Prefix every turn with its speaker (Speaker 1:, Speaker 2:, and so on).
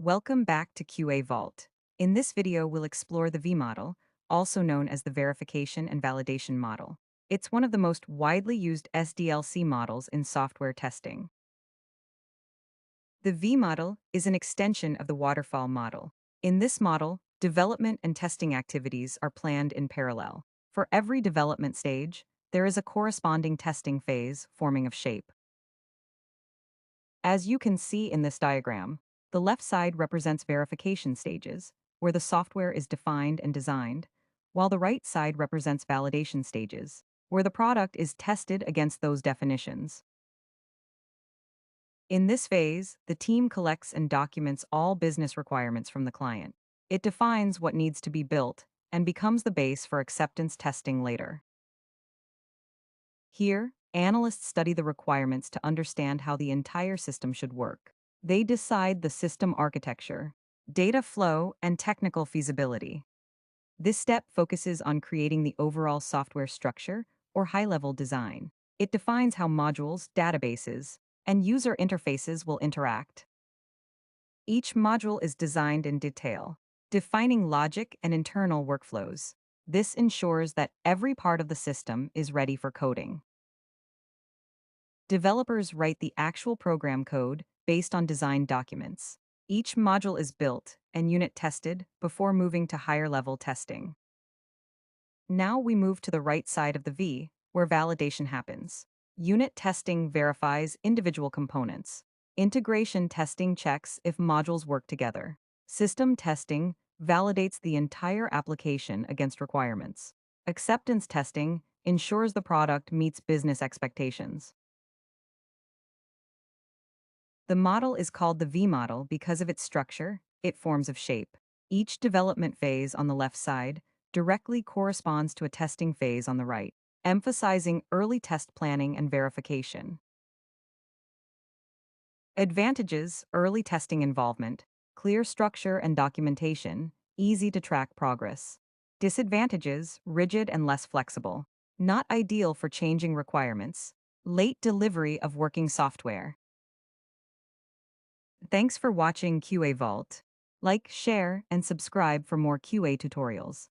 Speaker 1: Welcome back to QA Vault. In this video, we'll explore the V model, also known as the Verification and Validation Model. It's one of the most widely used SDLC models in software testing. The V model is an extension of the Waterfall model. In this model, development and testing activities are planned in parallel. For every development stage, there is a corresponding testing phase forming of shape. As you can see in this diagram, the left side represents verification stages, where the software is defined and designed, while the right side represents validation stages, where the product is tested against those definitions. In this phase, the team collects and documents all business requirements from the client. It defines what needs to be built and becomes the base for acceptance testing later. Here, analysts study the requirements to understand how the entire system should work. They decide the system architecture, data flow, and technical feasibility. This step focuses on creating the overall software structure or high-level design. It defines how modules, databases, and user interfaces will interact. Each module is designed in detail, defining logic and internal workflows. This ensures that every part of the system is ready for coding. Developers write the actual program code based on design documents. Each module is built and unit tested before moving to higher-level testing. Now we move to the right side of the V, where validation happens. Unit testing verifies individual components. Integration testing checks if modules work together. System testing validates the entire application against requirements. Acceptance testing ensures the product meets business expectations. The model is called the V model because of its structure, its forms of shape. Each development phase on the left side directly corresponds to a testing phase on the right, emphasizing early test planning and verification. Advantages: early testing involvement, clear structure and documentation, easy to track progress. Disadvantages: rigid and less flexible, not ideal for changing requirements, late delivery of working software. Thanks for watching QA Vault. Like, share, and subscribe for more QA tutorials.